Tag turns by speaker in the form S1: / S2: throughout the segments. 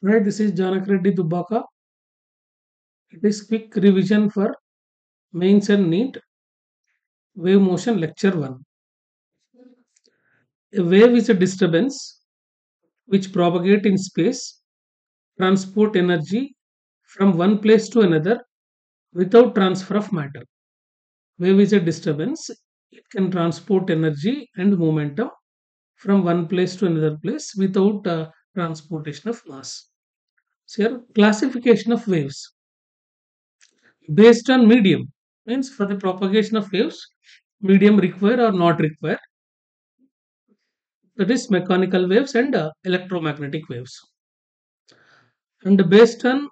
S1: Right, this is Janak Reddy Dubbaka. It is quick revision for mains and NEET wave motion lecture 1. A wave is a disturbance which propagate in space, transport energy from one place to another without transfer of matter. Wave is a disturbance. It can transport energy and momentum from one place to another place without transportation of mass. So here, classification of waves based on medium means for the propagation of waves, medium require or not require, that is mechanical waves and electromagnetic waves, and based on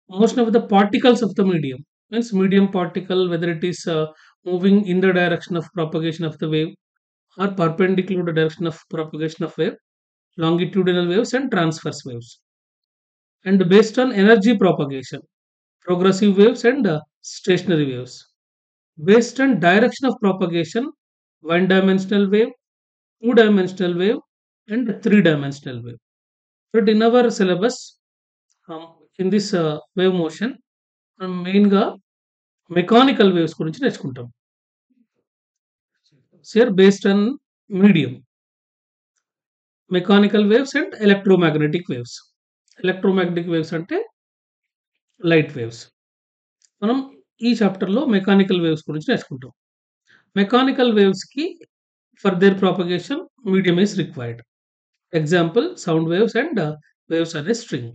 S1: motion of the particles of the medium means medium particle whether it is moving in the direction of propagation of the wave or perpendicular to the direction of propagation of wave, longitudinal waves and transverse waves, and based on energy propagation, progressive waves and stationary waves, based on direction of propagation, one dimensional wave, two-dimensional wave, and three-dimensional wave. But in our syllabus, in this wave motion, మనం మెయిన్గా mechanical waves గురించి నేర్చుకుంటాం. సేర్ based on medium, mechanical waves and electromagnetic waves. Electromagnetic waves అంటే light waves. మనం ఈ చాప్టర్లో mechanical waves గురించి నేర్చుకుంటాం. మెకానికల్ వేవ్స్కి for their propagation medium is required. Example, sound waves and waves on a string.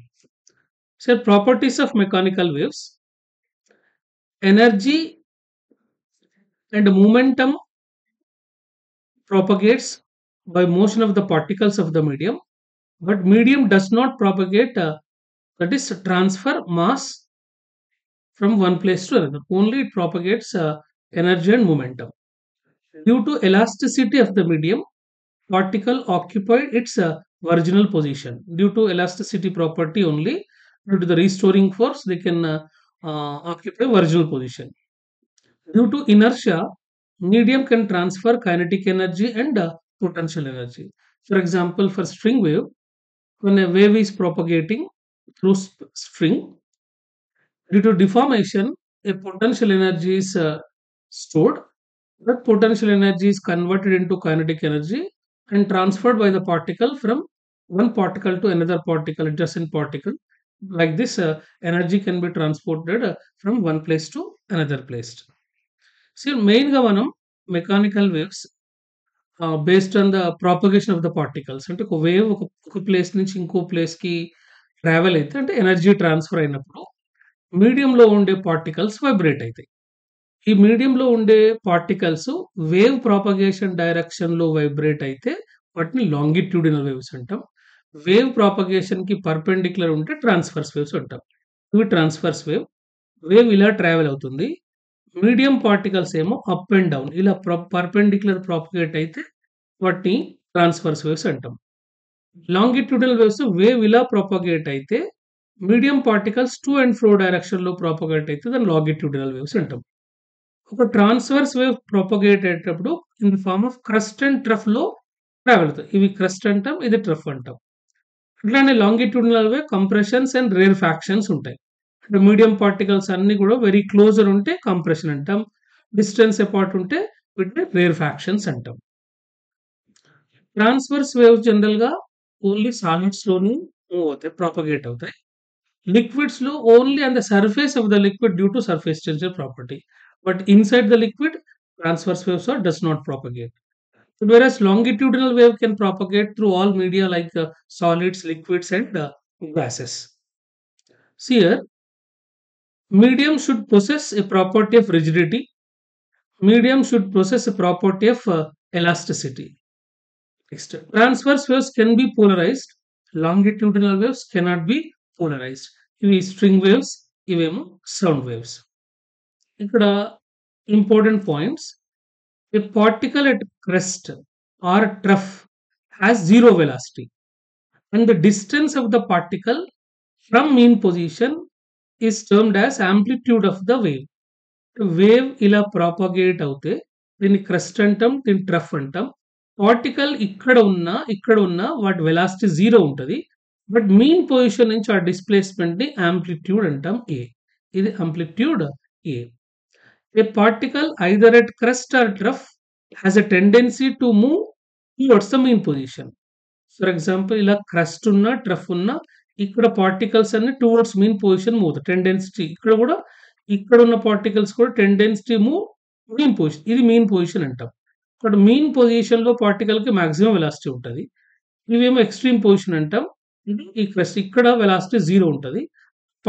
S1: So, properties of mechanical waves: energy and momentum propagates by motion of the particles of the medium, but medium does not propagate, that is, transfer mass from one place to another. Only it propagates energy and momentum. Due to elasticity of the medium, particle occupied its original position. Due to elasticity property only, due to the restoring force, they can occupy original position. Due to inertia, medium can transfer kinetic energy and potential energy. For example, for string wave, when a wave is propagating through string, due to deformation, a potential energy is stored. That potential energy is converted into kinetic energy and transferred by the particle from one particle to another particle, adjacent particle. Like this, energy can be transported from one place to another place. See, మెయిన్గా మనం mechanical waves based on the propagation of the particles అంటే ఒక wave ఒక place నుంచి ఇంకో ప్లేస్కి travel అయితే అంటే ఎనర్జీ ట్రాన్స్ఫర్ అయినప్పుడు మీడియంలో ఉండే పార్టికల్స్ వైబ్రేట్ అవుతాయి. ఈ మీడియంలో ఉండే పార్టికల్స్ వేవ్ ప్రాపగేషన్ డైరెక్షన్లో వైబ్రేట్ అయితే వాటిని లాంగిట్యూడినల్ వేవ్స్ అంటాం. వేవ్ ప్రాపగేషన్కి పర్పెండిక్యులర్ ఉంటే ట్రాన్స్ఫర్స్ వేవ్స్ అంటాం. ఇవి ట్రాన్స్ఫర్స్ వేవ్. వేవ్ ఇలా ట్రావెల్ అవుతుంది. మీడియం పార్టికల్స్ ఏమో అప్ అండ్ డౌన్ ఇలా పర్పెండిక్యులర్ ప్రాపగేట్ అయితే వాటిని ట్రాన్స్ఫర్స్ వేవ్స్ అంటాం. లాంగిట్యూడినల్ వేవ్స్ వేవ్ ఇలా ప్రాపగేట్ అయితే medium particles to and fro డైరెక్షన్లో ప్రాపగేట్ అయితే దాన్ని లాంగిట్యూడినల్ వేవ్స్ అంటాం. ఒక ట్రాన్స్వర్స్ వేవ్ ప్రొపగేట్ అయ్యేటప్పుడు in the form of crust and trough లో ట్రావెల్ అవుతాయి. ఇవి క్రస్ట్ అంటాం, ఇది ట్రఫ్ అంటాం. అట్లానే longitudinal wave compressions and rare factions ఉంటాయి. అంటే మీడియం పార్టికల్స్ అన్ని కూడా వెరీ క్లోజర్ ఉంటే కంప్రెషన్ అంటాం, డిస్టెన్స్ అపార్ట్ ఉంటే వీటిని రేర్ ఫ్యాక్షన్స్ అంటాం. ట్రాన్స్వర్స్ వేవ్స్ జనరల్ గా ఓన్లీ సాలిడ్స్ లోని మూవ్ అవుతాయి, ప్రాపగేట్ అవుతాయి. లిక్విడ్స్ లో only on the surface of the liquid due to surface tension property. But inside the liquid, transverse waves does not propagate. Whereas longitudinal wave can propagate through all media like solids, liquids, and gases. See here, medium should possess a property of rigidity. Medium should possess a property of elasticity. Next, transverse waves can be polarized. Longitudinal waves cannot be polarized. ఇవి string waves, ఇవేమో sound waves. ఇక్కడ important points: a particle at crest or trough has zero velocity, and the distance of the particle from mean position is termed as amplitude of the wave. Wave ఇలా propagate అవుతే దీన్ని crest అంటాం, దీన్ని trough అంటాం. Particle ఇక్కడ ఉన్న వాటి velocity zero ఉంటుంది. బట్ మీన్ పొజిషన్ నుంచి ఆ డిస్ప్లేస్మెంట్‌ని యాంప్లిట్యూడ్ అంటాం ఏ. ఇది amplitude A. A particle either at crest or trough has a tendency to move towards the mean position. For example ఇలా క్రస్ట్ ఉన్న ట్రఫ్ ఉన్న ఇక్కడ పార్టికల్స్ అన్ని towards mean position move tendency ఇక్కడ కూడా ఇక్కడ ఉన్న పార్టికల్స్ కూడా టెండెన్సిటీ మూవ్ మీన్ పొజిషన్ ఇది మీన్ పొజిషన్ అంటాం. ఇక్కడ మీన్ పొజిషన్ లో పార్టికల్ కి మాక్సిమం వెలాసిటీ ఉంటుంది. ఇవేమో ఎక్స్ట్రీమ్ పొజిషన్ అంటాం. ఈ క్రస్ట్ ఇక్కడ వెలాసిటీ జీరో ఉంటుంది.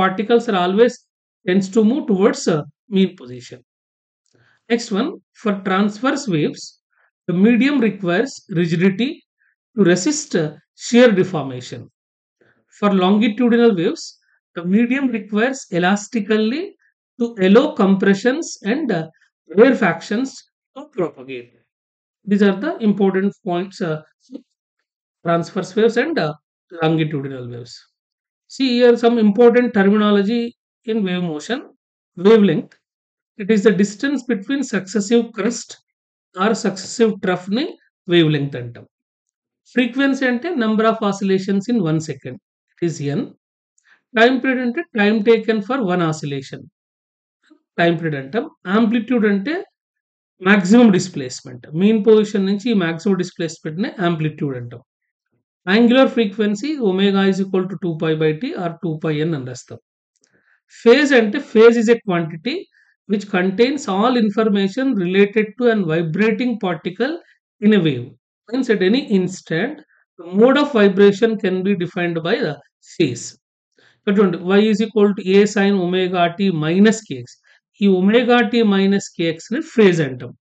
S1: Particles are always tends to move towards mean position. Next one, for transverse waves, the medium requires rigidity to resist shear deformation. For longitudinal waves, the medium requires elastically to allow compressions and rarefactions to propagate. These are the important points transverse waves and longitudinal waves. See here some important terminology in wave motion. Wavelength. It is the distance between successive crest or successive trough ni wavelength antam. Frequency ante number of oscillations in 1 second. It is n. Time period ante time taken for one oscillation. Time period antam. Amplitude ante maximum displacement. Mean position nunchi maximum displacement ne amplitude antam. Angular frequency omega is equal to 2 pi by t or 2 pi n andastam. Phase ante phase is a quantity which contains all information related to an vibrating particle in a wave. Hence, at any instant, the mode of vibration can be defined by the phase. Y is equal to a sin omega t minus kx. ఈ omega t minus kx ని phase అంటాం.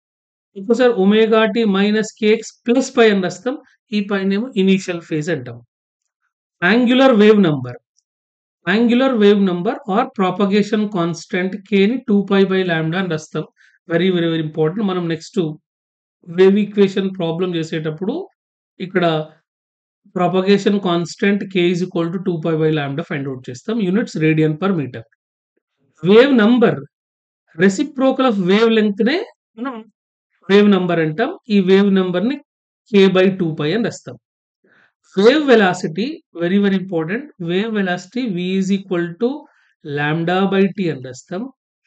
S1: ఇంకోసారి omega t minus kx plus pi అని రాస్తాం. ఈ పైన ఏమో initial phase అంటాం. Angular wave number. Angular wave number or propagation constant k ని 2 pi by lambda అని రాస్తాం. Very important. మనం నెక్స్ట్ వేవ్ ఈక్వేషన్ ప్రాబ్లం చేసేటప్పుడు ఇక్కడ propagation constant k is equal to 2 pi by lambda find out చేస్తాం. Units radian per metre. Wave number reciprocal of wavelength నే మనం wave number అంటాం. ఈ వేవ్ నంబర్ ని k by 2 pi అని రాస్తాం. Wave velocity, very important. Wave velocity v is equal to lambda by t and rastam.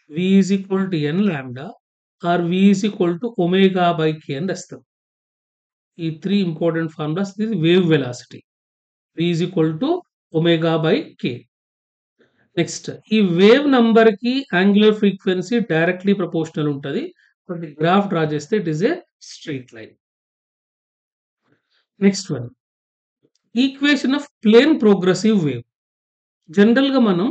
S1: V is equal to n lambda or v is equal to omega by k and rastam. These three important formulas. This is wave velocity. V is equal to omega by k. Next, ఈ wave number కి angular frequency directly proportional ఉంటుంది. But graph draw చేస్తే it is a straight line. Next one. Equation of plane progressive wave. General గా మనం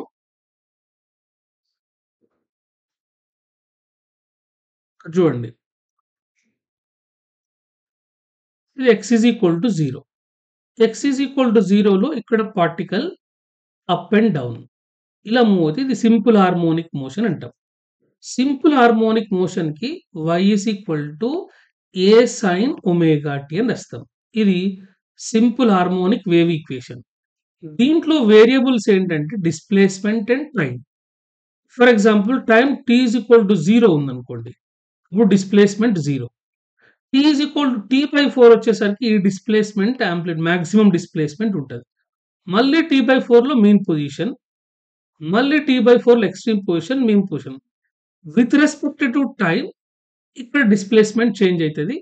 S1: చూడండి ఇది x is equal to 0. x is equal to 0 లో ఇక్కడ పార్టికల్ అప్ అండ్ డౌన్ ఇలా move అవుతుంది. ఇది సింపుల్ హార్మోనిక్ మోషన్ అంటాం. సింపుల్ హార్మోనిక్ మోషన్ కి y is equal to a sin omega t అని రాస్తాం. ఇది సింపుల్ హార్మోనిక్ వేవ్ ఈక్వేషన్. దీంట్లో వేరియబుల్స్ ఏంటంటే displacement and time. For example time t is equal to 0 ఉందనుకోండి, ఇప్పుడు displacement 0. t is equal to t by 4 వచ్చేసరికి ఈ డిస్ప్లేస్మెంట్ యాంప్లిట్యూడ్ మాక్సిమం డిస్ప్లేస్మెంట్ ఉంటుంది. మళ్ళీ t by 4 లో మీన్ పొజిషన్, మళ్ళీ t by 4 లో extreme position, mean position. With respect to time ఇక్కడ డిస్ప్లేస్మెంట్ చేంజ్ అవుతుంది.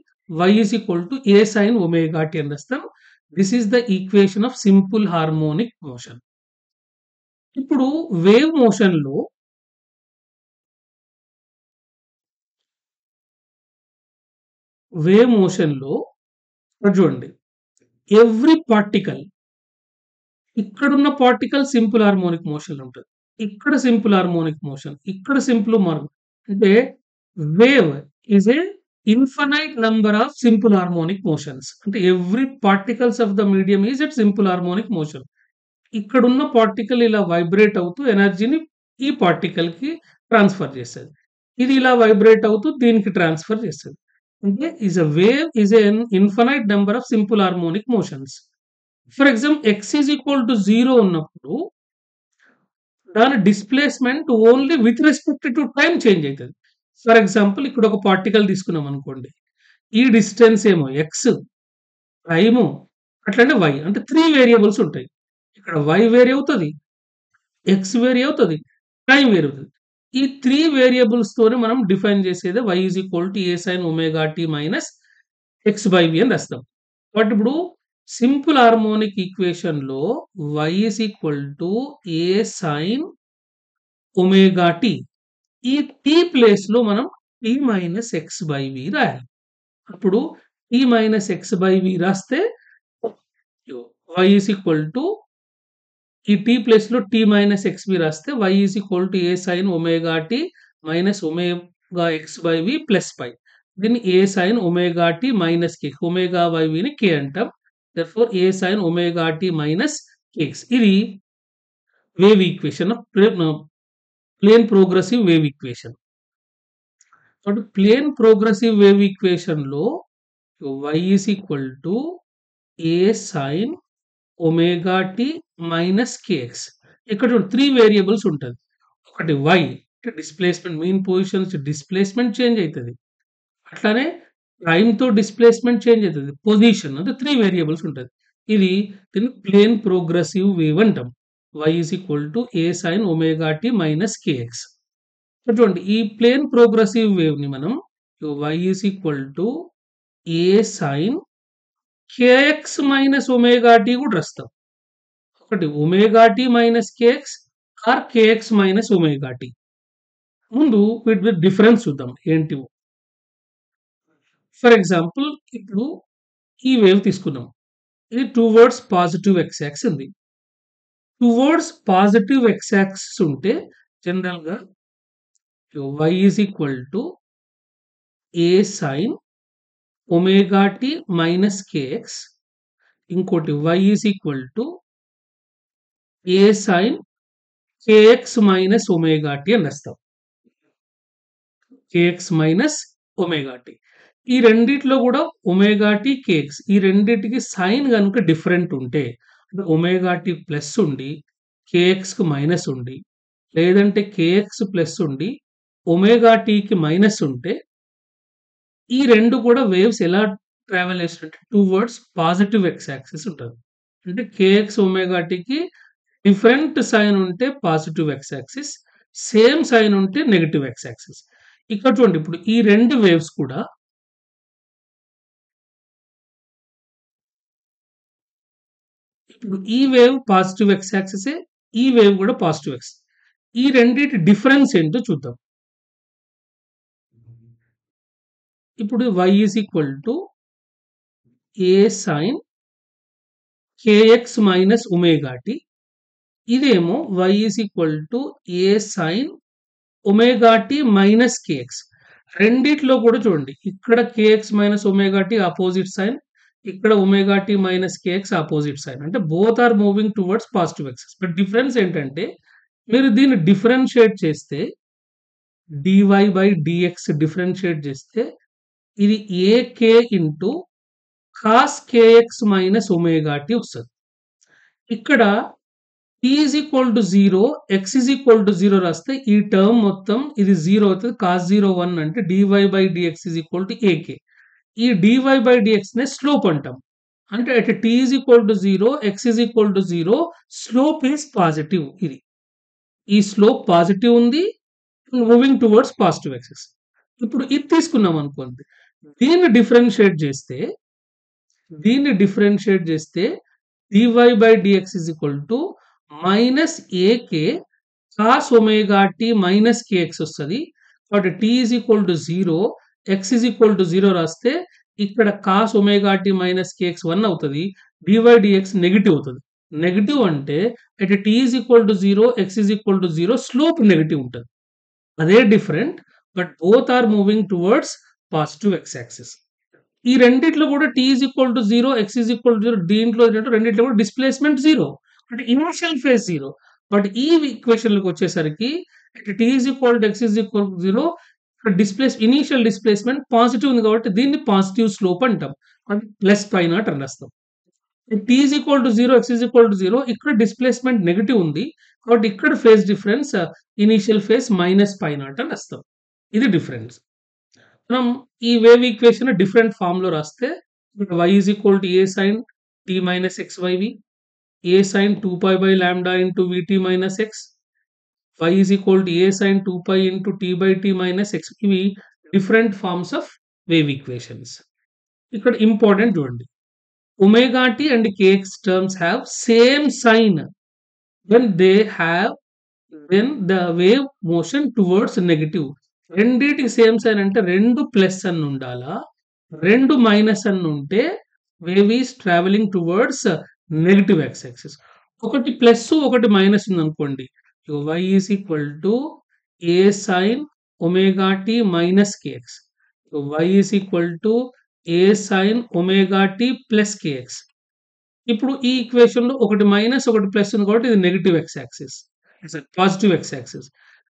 S1: y is equal to a sin omega t అని రాస్తాం. This is the equation of simple harmonic motion. ఇప్పుడు wave motion లో చూడండి every particle ఇక్కడున్న particle simple harmonic motion ఉంటుంది. ఇక్కడ సింపుల్ హార్మోనిక్ మోషన్, ఇక్కడ సింపుల్ అంటే wave is a infinite number of simple harmonic motions. అంటే every particles of the medium is at simple harmonic motion. ఇక్కడున్న particle ఇలా వైబ్రేట్ అవుతూ ఎనర్జీని ఈ పార్టికల్ కి ట్రాన్స్ఫర్ చేస్తుంది. ఇది ఇలా వైబ్రేట్ అవుతూ దీనికి ట్రాన్స్ఫర్ చేస్తుంది. అంటే is a wave is an infinite number of simple harmonic motions. For example x is equal to 0 ఉన్నప్పుడు దాని displacement only with respect to time change అవుతుంది. ఫర్ ఎగ్జాంపుల్ ఇక్కడ ఒక పార్టికల్ తీసుకున్నాం అనుకోండి, ఈ డిస్టెన్స్ ఏమో x, టైము, అట్లనే y, అంటే 3 వేరియబుల్స్ ఉంటాయి. ఇక్కడ ఇక్కడ y వేరీ అవుతది. x వేరీ అవుతది. టైం వేరీ అవుతది. ఈ 3 వేరియబుల్స్ తోని మనం డిఫైన్ చేసేదే y a sin omega t minus x/v అని రాస్తాం. కాబట్టి ఇప్పుడు సింపుల్ హార్మోనిక్ ఈక్వేషన్‌లో y a sin omega t. ఈ t ప్లేస్‌లో మనం t మైనస్ x/v రాయాలి. అప్పుడు t మైనస్ x/v రాస్తే y ఈజ్ ఈక్వల్ టు ఈ t ప్లేస్‌లో t మైనస్ xv రాస్తే y is equal to a sin omega t minus omega x/v plus pi. దీన్ని a sin omega t minus k, omega yvని k అంటాం. Therefore a sin omega t minus kx. ఇది wave equation plane progressive wave equation. కాబట్టి plane progressive wave ఈక్వేషన్‌లో y is equal to a sin omega t minus kx. ఇక్కడ 3 variables ఉంటది. ఒకటి y displacement mean position నుంచి displacement change అయితది. అట్లానే టైమ్‌తో డిస్‌ప్లేస్‌మెంట్ చేంజ్ అయితది. పొజిషన్ అంటే 3 వేరియబుల్స్ ఉంటది. దీన్ని ప్లేన్ ప్రోగ్రెసివ్ వేవ్ అంటాం. y is equal to a sin omega t minus kx. చూడండి ఈ ప్లేన్ ప్రోగ్రెసివ్ వేవ్‌ని మనం y is equal to a sin kx minus omega t కూడా రాస్తాం. ఒకటి omega t minus kx or kx minus omega t. ముందు వీటి difference చూద్దాం ఏంటివో. ఫర్ ఎగ్జాంపుల్ ఇప్పుడు ఈ వేవ్ తీసుకున్నాం. ఇది టువర్డ్స్ పాజిటివ్ x యాక్సిస్ ఉంది. టువర్డ్స్ పాజిటివ్ x యాక్సిస్ ఉంటే జనరల్‌గా y is equal to a sin omega t minus kx. ఇంకోటి y is equal to a sin kx minus omega t అని రాస్తాం. kx minus omega t. ఈ రెండిట్లో కూడా omega t, kx ఈ రెండిటికి సైన్ గనుక డిఫరెంట్ ఉంటే అంటే ఒమేగా t ప్లస్ ఉండి kxకి మైనస్ ఉండి లేదంటే kx ప్లస్ ఉండి ఒమేగా tకి మైనస్ ఉంటే ఈ రెండు కూడా వేవ్స్ ఎలా ట్రావెల్ చేస్తుంటే టువర్డ్స్ పాజిటివ్ x యాక్సిస్ ఉంటది. అంటే kx ఒమేగా tకి డిఫరెంట్ సైన్ ఉంటే positive x axis, same sign ఉంటే నెగెటివ్ x యాక్సిస్. ఇక్కడ చూడండి ఇప్పుడు ఈ రెండు వేవ్స్ కూడా ఇప్పుడు ఈ వేవ్ పాజిటివ్ x యాక్సిసే, ఈ వేవ్ కూడా పాజిటివ్ x. ఈ రెండిటి డిఫరెన్స్ ఏంటో చూద్దాం. ఇప్పుడు y is equal to a sin kx minus omega t. ఇదేమో y is equal to a sin omega t minus kx. రెండిట్లో కూడా చూడండి ఇక్కడ kx minus omega t opposite sign, ఇక్కడ omega t minus kx opposite sign. అంటే both are moving towards positive axis. But difference ఏంటంటే మీరు దీన్ని డిఫరెన్షియేట్ చేస్తే dy బై dx డిఫరెన్షియేట్ చేస్తే ఇది ak into cos kx minus omega t వస్తుంది. ఇక్కడ t is equal to 0, x is equal to 0 రాస్తే ఈ టర్మ్ మొత్తం ఇది 0 అవుతుంది. కాస్ 0 1 అంటే dy by dx is equal to ak. ఈ dy బై dx నే స్లోప్ అంటాం. అంటే at t is equal to 0, x is equal to 0, slope is positive. ఇది ఈ స్లోప్ పాజిటివ్ ఉంది, మూవింగ్ టువర్డ్స్ పాజిటివ్ యాక్సిస్. ఇప్పుడు ఇది తీసుకున్నాం అనుకోండి, దీన్ని డిఫరెన్షియేట్ చేస్తే dy by dx is equal to minus ak cos omega t minus kx వస్తుంది. కాబట్టి t is equal to 0, x is equal to 0 రాస్తే ఇక్కడ cos omega t minus kx 1 అవుతుంది. dy dx నెగిటివ్ అవుతుంది. నెగిటివ్ అంటే at t is equal to 0, x is equal to 0, slope negative ఉంటుంది. అదే different, but both are moving towards positive x axis. ఈ రెండిట్లో కూడా t is equal to 0, x is equal to 0, దీంట్లో రెండిట్లో కూడా డిస్ప్లేస్మెంట్ 0 అంటే ఇనిషియల్ ఫేజ్ 0. బట్ ఈ ఈక్వేషన్‌లోకి వచ్చేసరికి t is equal to x is equal to 0, initial displacement positive ఉంది కాబట్టి దీన్ని పాజిటివ్ స్లోప్ అంటాం. అంటే ప్లస్ పై నాట్ అని రాస్తాం. t is equal to 0, x is equal to 0, ఇక్కడ డిస్ప్లేస్మెంట్ నెగెటివ్ ఉంది కాబట్టి ఇక్కడ phase difference initial phase minus pi naught అని రాస్తాం. ఇది డిఫరెన్స్. మనం ఈ వేవ్ ఈక్వేషన్ డిఫరెంట్ ఫామ్ లో రాస్తే y is equal to a sin t minus xyv, a sin 2 pi by lambda into vt minus x, y is equal to a sin 2 pi into t by t minus x. ఇవి different forms of wave equations. ఇక్కడ important చూడండి, omega T and KX terms have same sign when they have when the wave motion towards negative. రెండిటికి same sign అంటే రెండు plus అని ఉండాలా, రెండు minus అని ఉంటే wave is travelling towards negative X axis. ఒకటి ప్లస్ ఒకటి మైనస్ ఉంది అనుకోండి, y is equal to a sine omega tea minus KX, y is equal to a sine omega T plus KX. ఇప్పుడు ఈ ఈక్వేషన్ లో ఒకటి మైనస్ ఒకటి plus ఉంది కాబట్టి ఇది negative X axis, positive x axis.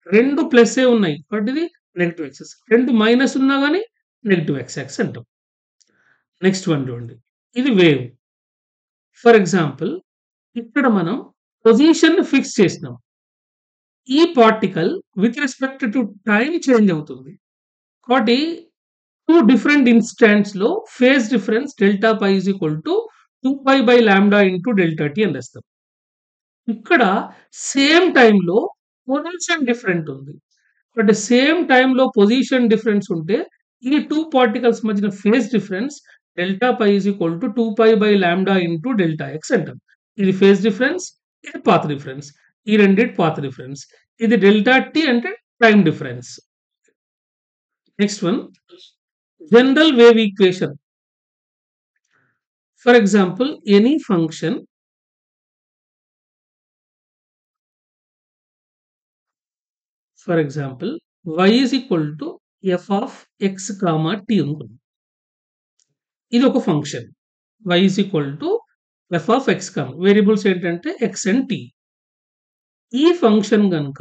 S1: రెండు ప్లస్ ఏ ఉన్నాయి కాబట్టి ఇది నెగటివ్ యాక్సిస్, రెండు మైనస్ ఉన్నా కానీ నెగటివ్ ఎక్స్ యాక్సిస్ అంటాం. నెక్స్ట్ వన్ చూడండి, ఇది వేవ్. ఫర్ ఎగ్జాంపుల్ ఇక్కడ మనం పొజిషన్ ఫిక్స్ చేసినాం, ఈ particle with respect to time change అవుతుంది కాబట్టి టూ డిఫరెంట్ ఇన్స్టాంట్స్ లో phase difference delta pi is equal to 2 pi by lambda into delta t అని రాస్తాం. ఇక్కడ సేమ్ టైంలో పొజిషన్ డిఫరెంట్ ఉంది, బట్ సేమ్ టైంలో పొజిషన్ డిఫరెన్స్ ఉంటే ఈ టూ పార్టికల్స్ మధ్యన phase difference delta pi is equal to 2 pi by lambda into delta x అంటాం. ఇది ఫేజ్ డిఫరెన్స్, ఇది పాత్ డిఫరెన్స్, ఈ రెండింటి పాత్ డిఫరెన్స్. ఇది డెల్టా టీ అంటే time difference. Next one, general wave equation. For example, any function y is equal to f of x comma t ఉంటుంది. ఇది ఒక function y is equal to f of x comma variables ఏంటంటే x and t. ఈ function గనుక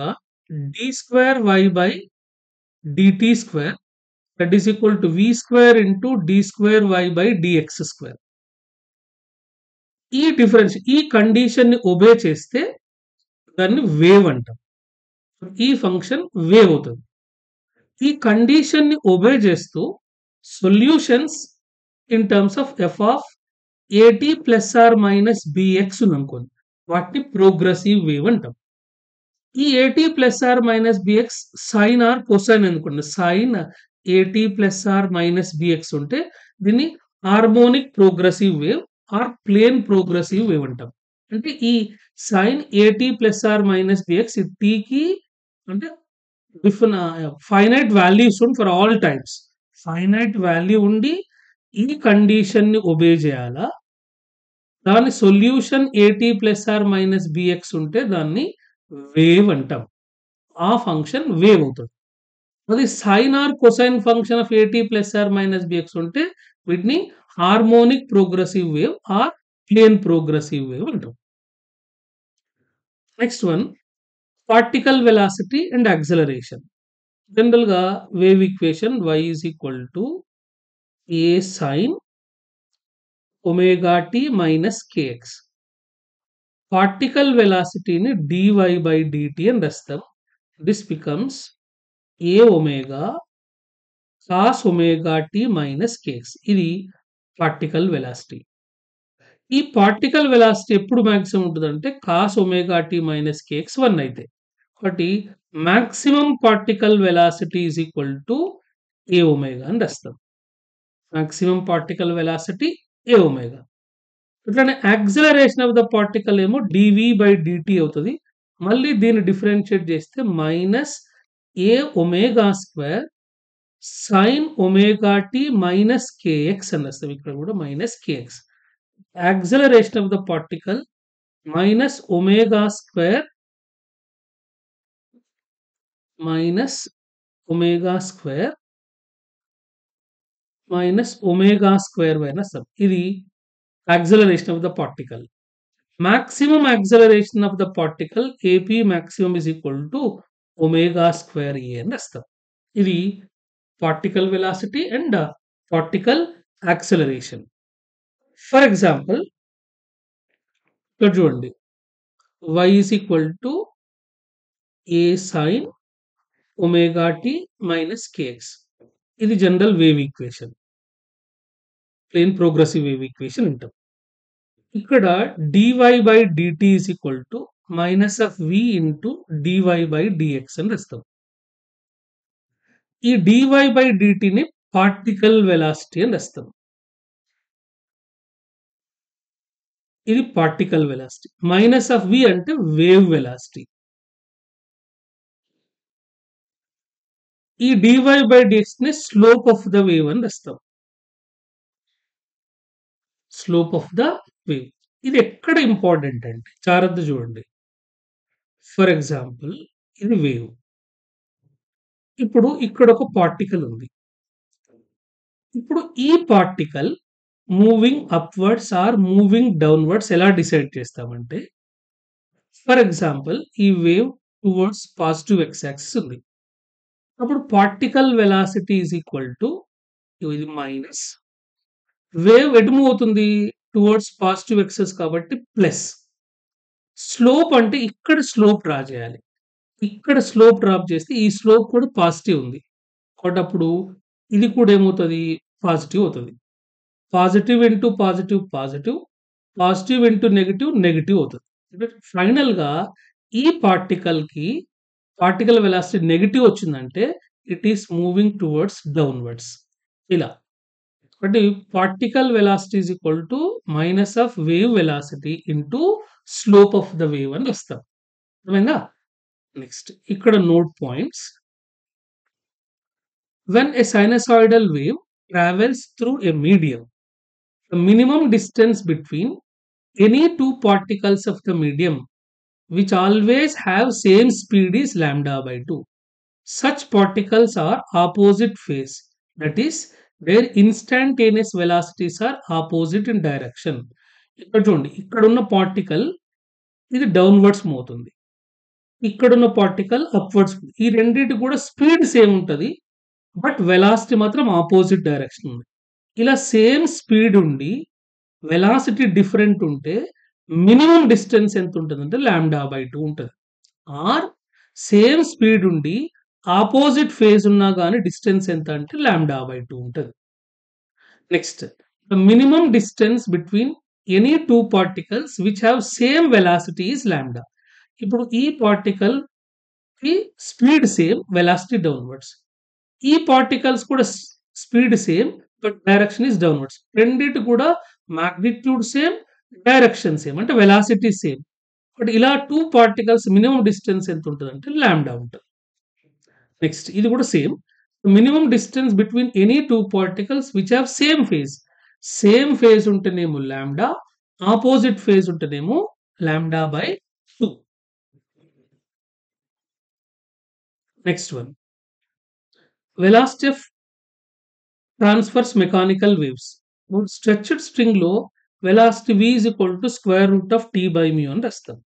S1: d square y by dt square that is equal to v square into d square y by dx square. ఈ difference ఈ condition ని obey చేస్తే దాన్ని wave అంటాం. ఈ ఫంక్షన్ వేవ్ అవుతుంది. ఈ కండిషన్ ని ఒబే చేస్తూ solutions in terms of F of AT plus or minus BX అనుకోండి, వాటిని ప్రోగ్రెసివ్ వేవ్ అంటాం. ఈ AT plus or minus BX sine or cosine అనుకోండి, sine AT plus or minus BX ఉంటే దీన్ని harmonic progressive wave or plane progressive wave అంటాం. అంటే ఈ sign AT plus or minus bx టీకి అంటే finite values for all times, finite value ఉండి ఈ కండిషన్ ని ఒబే చేయాలా, దాని సొల్యూషన్ ఏటీ ప్లస్ ఆర్ మైనస్ బిఎక్స్ ఉంటే దాన్ని వేవ్ అంటాం. ఆ ఫంక్షన్ వేవ్ అవుతుంది. అది sine or cosine function of AT plus or minus BX ఉంటే వీటిని harmonic progressive wave or plane progressive wave అంటాం. Next one, particle velocity and acceleration. General గా wave equation y is equal to a sin omega t minus kx. Particle వెలాసిటీని dy by dt అని రాస్తాం. This becomes a omega cos omega t minus kx. ఇది particle velocity. ఈ particle velocity ఎప్పుడు maximum ఉంటుందంటే cos omega tea minus KX 1 అయితే, కాబట్టి maximum particle velocity is equal to a omega అని రాస్తాం. Maximum particle velocity a omega. ఇట్లానే acceleration of the particle ఏమో డివి బై డిటి అవుతుంది. మళ్ళీ దీన్ని డిఫరెన్షియేట్ చేస్తే minus a omega square sine omega tea minus KX అని రాస్తాం. ఇక్కడ కూడా minus KX. Acceleration of the particle minus omega square minus omega square minus omega square minus sub. ఇది acceleration of the particle. Maximum acceleration of the particle AP maximum is equal to omega square A అని రాస్తాం. ఇది particle velocity and particle acceleration. For example, ఇక్కడ చూడండి, y is equal to a sin omega t minus kx. ఇది general wave equation, plane progressive wave equation అంటాం. ఇక్కడ dy by dt is equal to minus of v into dy by dx అని రాస్తాం. ఈ dy by dt ని particle velocity అని రాస్తాం. ఇది particle velocity. Minus of v అంటే వేవ్ వెలాసిటీ. ఈ dy by dx ని స్లోప్ ఆఫ్ ద వేవ్ అని రాస్తాం. Slope of the wave. ఇది ఎక్కడ ఇంపార్టెంట్ అంటే జాగ్రత్త చూడండి. ఫర్ ఎగ్జాంపుల్ ఇది వేవ్. ఇప్పుడు ఇక్కడ ఒక పార్టికల్ ఉంది. ఇప్పుడు ఈ particle moving upwards or moving downwards ఎలా డిసైడ్ చేస్తామంటే, ఫర్ ఎగ్జాంపుల్ ఈ wave towards positive x axis ఉంది. అప్పుడు particle velocity is equal to ఇది మైనస్ వేవ్ ఎటు మూవ్ అవుతుంది టువర్డ్స్ పాజిటివ్ ఎక్సెస్ కాబట్టి ప్లస్ స్లోప్ అంటే ఇక్కడ స్లోప్ డ్రా చేయాలి. ఇక్కడ స్లోప్ డ్రాప్ చేస్తే ఈ స్లోప్ కూడా పాజిటివ్ ఉంది కాబట్టి అప్పుడు ఇది కూడా ఏమవుతుంది పాజిటివ్ అవుతుంది. Positive into positive positive, positive into negative negative అవుతుంది. ఫైనల్ గా ఈ పార్టికల్ వెలాసిటీ నెగిటివ్ వచ్చిందంటే it is moving towards downwards. ఇలా కాబట్టి particle velocity is equal to minus of wave velocity into slope of the wave అని వస్తాం. అర్థమైందా? Next ఇక్కడ note points. When a sinusoidal wave travels through a medium, the minimum distance between any two particles of the medium which always have same speed is lambda by 2. Such particles are opposite phase, that is their instantaneous velocities are opposite in direction. ఇక్కడ చూడండి, ఇక్కడ ఉన్న particle ఇది downwards move అవుతుంది, ఇక్కడున్న particle upwards. ఈ రెండింటి కూడా స్పీడ్ సేమ్ ఉంటుంది బట్ వెలాసిటీ మాత్రం ఆపోజిట్ డైరెక్షన్ ఉంది. ఇలా సేమ్ స్పీడ్ ఉండి వెలాసిటీ డిఫరెంట్ ఉంటే మినిమం డిస్టెన్స్ ఎంత ఉంటుంది అంటే లాంబ్డా బై 2 ఉంటుంది. ఆర్ సేమ్ స్పీడ్ ఉండి ఆపోజిట్ ఫేజ్ ఉన్నా కానీ డిస్టెన్స్ ఎంత అంటే లాంబ్డా బై 2 ఉంటుంది. Next the minimum distance between any two particles which have same velocity is lambda. ఇప్పుడు ఈ పార్టికల్ కి స్పీడ్ సేమ్, వెలాసిటీ డౌన్వర్డ్స్. ఈ పార్టికల్స్ కూడా speed same but direction is downwards. రెండింటి కూడా మాగ్నిట్యూడ్ సేమ్, డైరెక్షన్ సేమ్ అంటే velocity same. But ఇలా two particles minimum distance ఎంత ఉంటుంది అంటే లాంబ్డా ఉంటుంది. నెక్స్ట్ ఇది కూడా same. Minimum distance between any two particles which have same phase. Same phase ఉంటేనేమో లాంబ్డా, ఆపోజిట్ ఫేజ్ ఉంటేనేమో lambda by 2. Next one, velocity of transfers mechanical waves. Stretched string లో velocity v is equal to square root of t by mu అని రాస్తాం.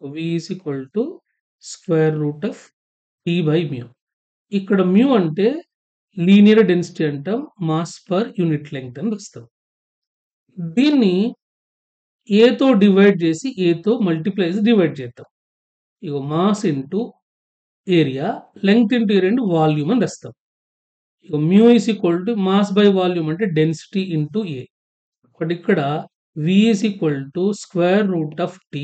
S1: v is equal to square root of t by mu. ఇక్కడ mu అంటే linear density అంటాం, mass per unit length అని రాస్తాం. దీన్ని a తో డివైడ్ చేసి a తో మల్టిప్లై చేసి డివైడ్ చేద్దాం. ఇగో mass into area, length into area అంటే వాల్యూమ్ అని రాస్తాం. ఇక mu is equal to mass by volume అంటే డెన్సిటీ ఇంటూ ఏ. బట్ ఇక్కడ v is equal to square root of T,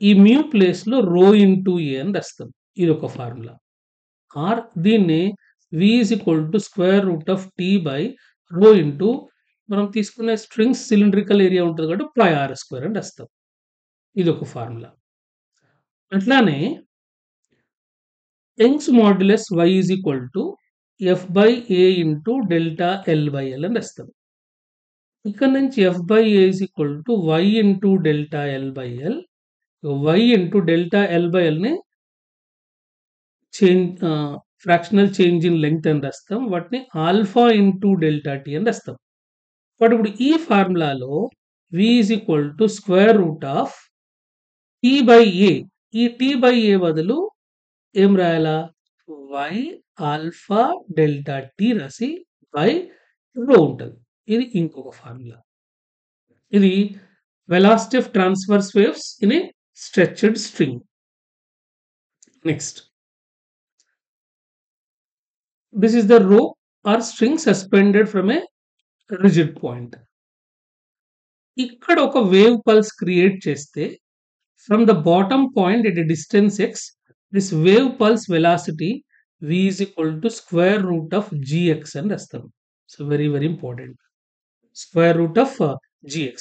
S1: ఈ మ్యూ ప్లేస్ లో రో ఇంటూ ఏ అని రాస్తాం. ఇది ఒక ఫార్ములా. ఆర్ దీన్ని v is equal to square root of T by rho into మనం తీసుకునే స్ట్రింగ్స్ సిలిండ్రికల్ ఏరియా ఉంటుంది కాబట్టి పై ఆర్ స్క్వేర్ అని రాస్తాం. ఇది ఒక ఫార్ములా. అట్లానే Young's modulus y is equal to f by a into delta L by L అని రాస్తాం. ఇక్కడ నుంచి f by a is equal to y into delta L by L. y into delta L by L ని fractional change in length అని రాస్తాం. వాటిని alpha into delta T అని రాస్తాం. బట్ ఇప్పుడు ఈ ఫార్ములాలో v is equal to square root of T by A. ఈ టీ బై ఏ బదులు ఏం రాయాలా, y ఆల్ఫా డెల్టా టీ రాసి బై రో ఉంటుంది. ఇది ఇంకొక ఫార్ములా. ఇది velocity of transverse waves in a stretched string. Next this is the rope or string suspended from a rigid point. ఇక్కడ ఒక వేవ్ పల్స్ క్రియేట్ చేస్తే from the bottom point at distance x, this wave pulse velocity v is equal to square root of gx అని రాస్తాం. So very very important. Square root of gx.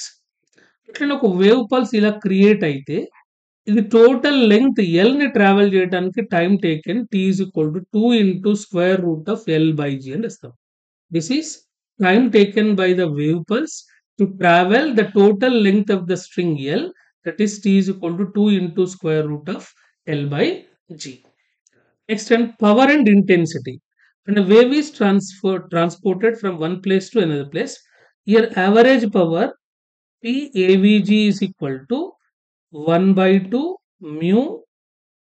S1: ఇట్లా ఒక wave pulse ఇలా create అయితే ఇది total length L ని travel చేయడానికి time taken t is equal to 2 into square root of l by g అని రాస్తాం. This is time taken by the wave pulse to travel the total length of the string L, that is t is equal to 2 into square root of L by G. Next, and power and intensity. When a wave is transported from one place to another place, here average power PAVG is equal to 1 by 2 mu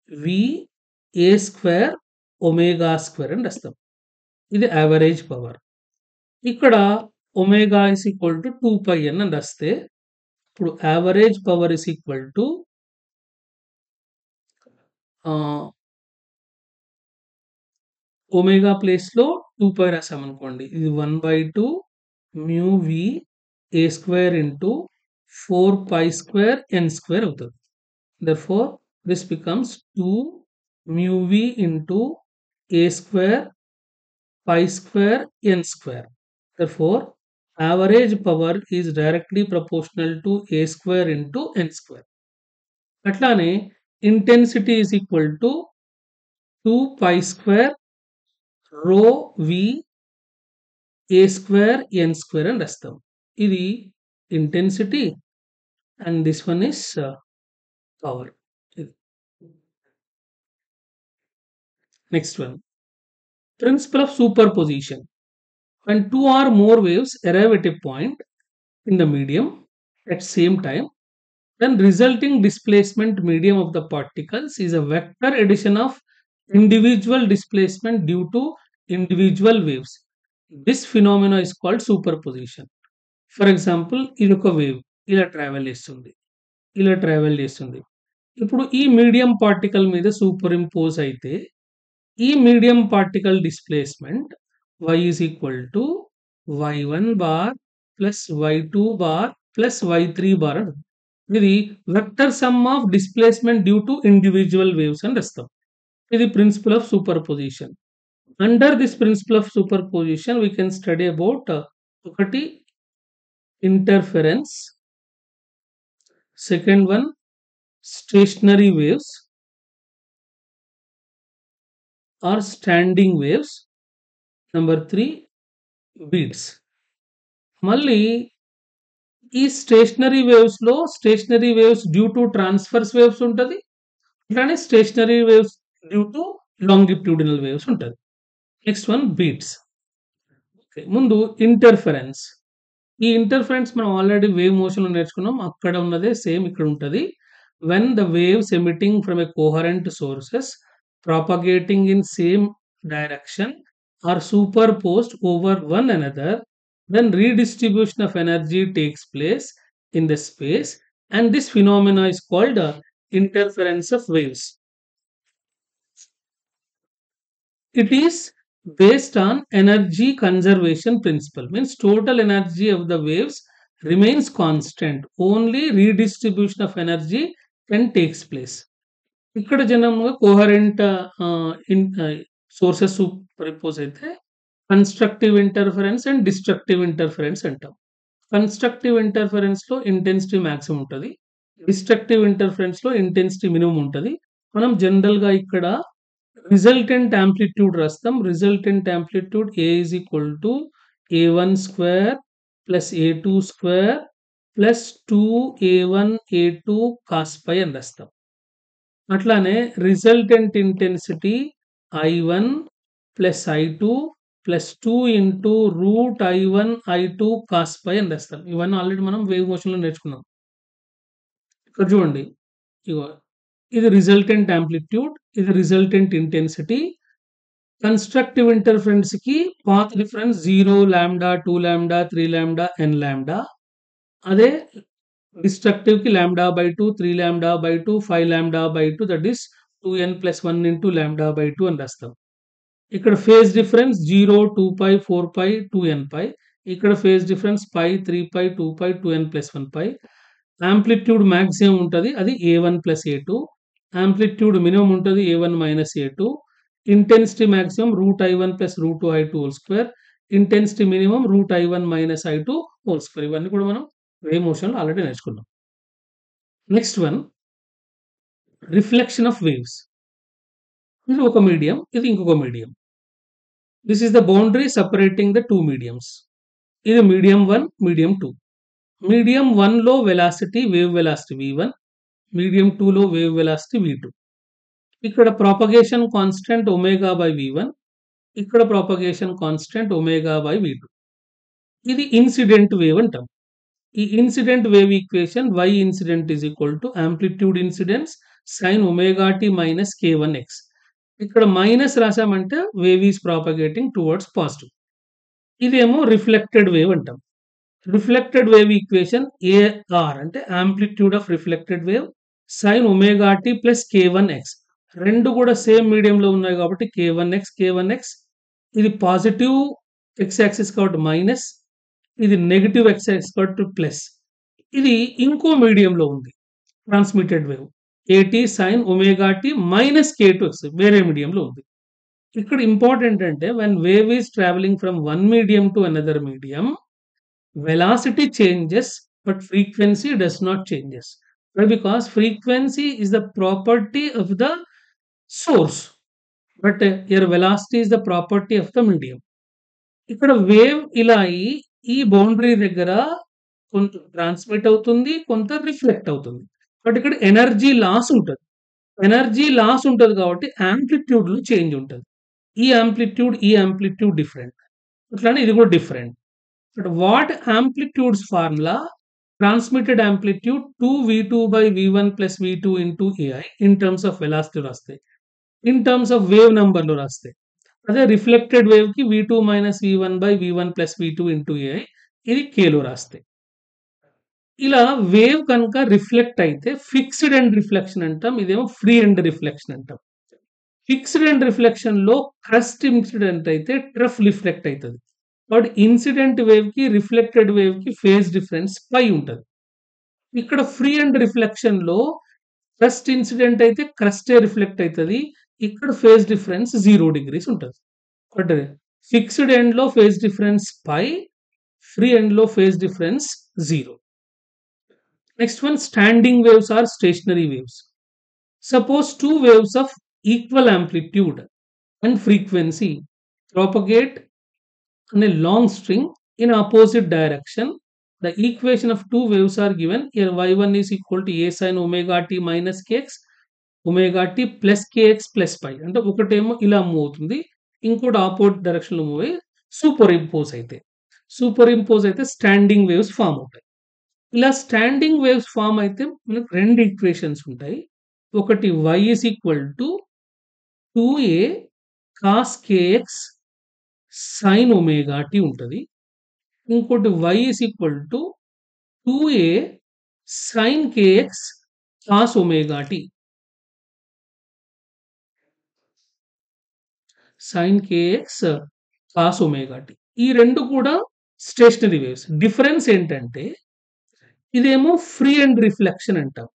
S1: V A square omega square and rastam. This is average power. ఇక్కడ omega is equal to 2π అని రాస్తే ఇప్పుడు average power is equal to omega ప్లేస్లో 2π రాసామనుకోండి, ఇది 1/2 mu V A square into 4π² n² అవుతుంది. Therefore this becomes 2 mu V into A square π² n². Therefore, average power is directly proportional to a square into n². అట్లానే intensity is equal to 2π² rho v a square n² అని రాస్తాం. ఇది intensity and this one is power. Next one, principle of superposition. When two or more waves arrive at a point in the medium at same time, then resulting displacement medium of the particles is a vector addition of individual displacement due to individual waves. This phenomena is called superposition. For example, ఇది ఒక wave ఇలా travel చేస్తుంది. ఇప్పుడు ఈ medium particle మీద super impose అయితే ఈ medium particle displacement y is equal to y1 bar plus y2 bar plus y3 bar. ఇది vector sum of displacement due to individual waves అని రాస్తాం. ఇది principle of superposition. Under this principle of superposition we can study about ఒకటి interference, second one stationary waves or standing waves, number 3 beats. మళ్ళీ ఈ stationary waves due to transverse waves ఉంటుంది, అట్లానే stationary waves due to longitudinal waves ఉంటుంది. Next one beats. ముందు interference. ఈ interference మనం already wave మోషన్లో నేర్చుకున్నాం, అక్కడ ఉన్నదే సేమ్ ఇక్కడ ఉంటుంది. When the waves emitting from a coherent sources propagating in same direction are superposed over one another, then redistribution of energy takes place in the space, and this phenomena is called interference of waves. It is based on energy conservation principle, means total energy of the waves remains constant, only redistribution of energy can takes place. ఇక్కడ జనరల్గా coherent sources superpose అయితే constructive interference and destructive interference అంటాం. Constructive ఇంటర్ఫరెన్స్లో intensity maximum ఉంటుంది, destructive ఇంటర్ఫరెన్స్లో intensity minimum ఉంటుంది. మనం జనరల్గా ఇక్కడ resultant amplitude రాస్తాం. Resultant amplitude A is equal to a1² plus a2² plus 2a1 a2 cos π అని రాస్తాం. అట్లానే resultant intensity I1 plus I2 plus 2 into root I1 I2 cos π అని రాస్తాం. ఇవన్నీ ఆల్రెడీ మనం వేవ్ మోషన్లో నేర్చుకున్నాం. ఇక్కడ చూడండి, ఇది రిజల్టెంట్ యాంప్లిట్యూడ్, ఇది రిజల్టెంట్ ఇంటెన్సిటీ. కన్స్ట్రక్టివ్ ఇంటర్ఫరెన్స్ కి path difference 0, lambda, 2 lambda, 3 lambda, n lambda. అదే డిస్ట్రక్టివ్ కి λ/2, 3 λ/2, 5 λ/2, దట్ ఈస్ 2n + 1 ఇంటూ λ/2 అని రాస్తాం. ఇక్కడ ఫేజ్ డిఫరెన్స్ 0, 2π, 4π, 2nπ. ఇక్కడ phase difference pi, 3 pi, 2 pi, 2n plus 1 pi. Amplitude maximum ఉంటది. అది A1 plus A2. Amplitude minimum ఉంటది A1 minus A2. Intensity maximum root I1 plus root I2 whole square. Intensity minimum root I1 minus I2 whole square. ఇవన్నీ కూడా మనం wave మోషన్లో already నేర్చుకున్నాం. Next one reflection of waves. ఇది ఒక medium, ఇది ఇంకొక medium. This is the boundary separating the two mediums. ఇది మీడియం 1, మీడియం 2. మీడియం 1లో velocity wave velocity v1, medium 2లో వేవ్ వెలాసిటీ v2. ఇక్కడ propagation constant omega by v1, ఇక్కడ propagation constant omega by v2. ఇది incident wave అంటాం. ఈ incident wave equation y incident is equal to amplitude incidence sine omega tea minus k1x. ఇక్కడ minus రాసామంటే wave is propagating towards positive. ఇదేమో reflected wave అంటాం. Reflected wave equation AR అంటే amplitude of reflected wave sine omega T plus k1x. రెండు కూడా same మీడియంలో ఉన్నాయి కాబట్టి k1x. ఇది పాజిటివ్ x యాక్సిస్ కాబట్టి మైనస్, ఇది నెగిటివ్ x యాక్సిస్ కాబట్టి ప్లస్. ఇది ఇంకో మీడియంలో ఉంది transmitted wave AT sine omega tea minus k2x వేరే మీడియంలో ఉంది. ఇక్కడ ఇంపార్టెంట్ అంటే when wave is traveling from one medium to another medium, velocity changes but frequency does not changes. Why? Because frequency is the property of the source, but your velocity is the property of the medium. ఇక్కడ wave ఇలా ఈ boundary దగ్గర కొంత transmit అవుతుంది, కొంత reflect అవుతుంది. But ఇక్కడ energy loss ఉంటుంది. ఎనర్జీ లాస్ ఉంటుంది కాబట్టి యాంప్లిట్యూడ్ లో చేంజ్ ఉంటుంది. ఈ యాంప్లిట్యూడ్ డిఫరెంట్. అట్లానే ఇది కూడా different. But what amplitudes formula transmitted amplitude 2v2 by v1 plus v2 into ai in terms of velocity రాస్తాయి, in terms of wave number లో రాస్తాయి. అదే రిఫ్లెక్టెడ్ వేవ్ కి v2 minus v1 by v1 plus v2 into ai ఇది k లో రాస్తాయి. ఇలా wave కనుక reflect అయితే ఫిక్స్డ్ ఎండ్ రిఫ్లెక్షన్ అంటాం, ఇదేమో ఫ్రీ ఎండ్ రిఫ్లెక్షన్ అంటాం. ఫిక్స్డ్ ఎండ్ రిఫ్లెక్షన్ లో క్రస్ట్ ఇన్సిడెంట్ అయితే ట్రఫ్ రిఫ్లెక్ట్ అవుతుంది. బట్ ఇన్సిడెంట్ వేవ్ కి రిఫ్లెక్టెడ్ వేవ్ కి ఫేజ్ డిఫరెన్స్ పై ఉంటుంది. ఇక్కడ ఫ్రీ ఎండ్ రిఫ్లెక్షన్ లో క్రస్ట్ ఇన్సిడెంట్ అయితే క్రస్టే రిఫ్లెక్ట్ అవుతుంది. ఇక్కడ ఫేజ్ డిఫరెన్స్ 0 degrees ఉంటుంది. బట్ ఫిక్స్డ్ ఎండ్ లో phase difference pi, free end లో phase difference 0. Next one standing waves or stationary waves. Suppose two waves of equal amplitude and frequency propagate on a long string in opposite direction. The equation of two waves are given. Here y1 is equal to a sin omega t minus kx, omega t plus kx plus pi. అంటే ఒకటేమో ఇలా move అవుతుంది, ఇంకోటి opposite direction లో move అయ్యి super impose అయితే standing waves form అవుతాయి. ఇలా స్టాండింగ్ వేవ్స్ ఫామ్ అయితే మనకు రెండు ఈక్వేషన్స్ ఉంటాయి. ఒకటి y is equal to 2a cos kx sin omega t ఉంటుంది. ఇంకోటి y is equal to 2a sin kx cos omega t. sin kx cos omega t. ఈ రెండు కూడా స్టేషనరీ వేవ్స్. డిఫరెన్స్ ఏంటంటే ఇదేమో ఫ్రీ అండ్ రిఫ్లెక్షన్ అంటాం,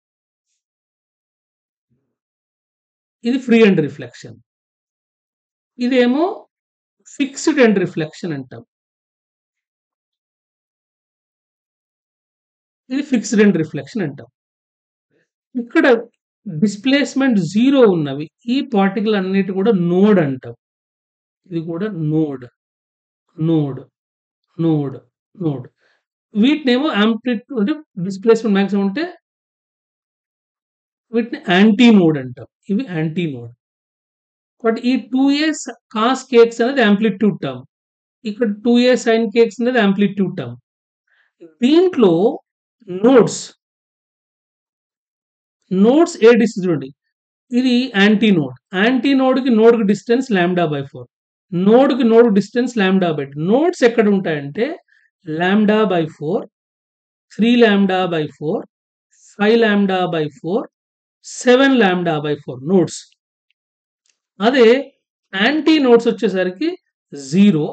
S1: ఇది free end reflection. ఇదేమో ఫిక్స్డ్ అండ్ రిఫ్లెక్షన్ అంటాం, ఇది ఫిక్స్డ్ అండ్ రిఫ్లెక్షన్ అంటాం. ఇక్కడ డిస్ప్లేస్మెంట్ 0 ఉన్నవి ఈ పార్టికల్ అన్నిటి కూడా నోడ్ అంటాం. ఇది కూడా నోడ్ నోడ్ నోడ్ నోడ్. వీటినేమో యాంప్లిట్యూడ్ అంటే డిస్ప్లేస్మెంట్ మ్యాక్సిమం ఉంటే వీటిని యాంటీ నోడ్ అంటాం. ఇవి యాంటీ నోడ్. బట్ ఈ 2a cos kx అనేది యాంప్లిట్యూడ్ టర్మ్, ఇక్కడ 2a sin kx అనేది యాంప్లిట్యూడ్ టర్మ్. దీంట్లో నోడ్స్ ఏ డిస్టెన్స్ చూడండి, ఇది యాంటీ నోడ్. యాంటీ నోడ్ కి డిస్టెన్స్ λ/4, నోడ్ కి డిస్టెన్స్ λ/2. నోడ్స్ ఎక్కడ ఉంటాయంటే λ/4, 3λ/4, 5λ/4, 7λ/4 నోడ్స్. అదే యాంటీ నోడ్స్ వచ్చేసరికి 0,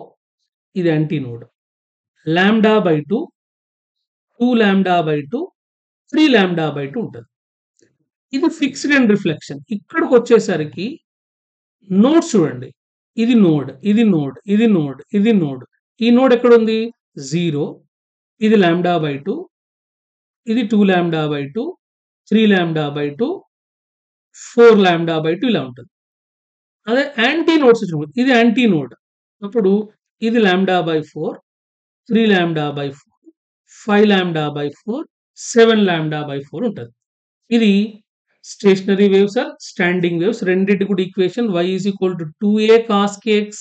S1: ఇది anti node. Lambda by 2, 2 lambda by 2, 3 lambda by 2 ఉంటుంది. ఇది ఫిక్స్డ్ అండ్ రిఫ్లెక్షన్. ఇక్కడికి వచ్చేసరికి నోడ్స్ చూడండి. ఇది నోడ్, ఇది నోడ్, ఇది నోడ్, ఇది నోడ్. ఈ నోడ్ ఎక్కడుంది? 0. ఇది లాంబ్డా బై 2, ఇది 2 lambda by 2, 3 lambda by 2, 4 lambda by 2 ఇలా ఉంటుంది. అదే యాంటీ నోడ్స్ వచ్చినప్పుడు ఇది యాంటీ నోడ్. అప్పుడు ఇది lambda by 4, 3 lambda by 4, 5 lambda by 4, 7 lambda by 4 ఉంటుంది. ఇది stationary waves or standing waves. రెండింటి కూడా equation y is equal to 2a cos kx,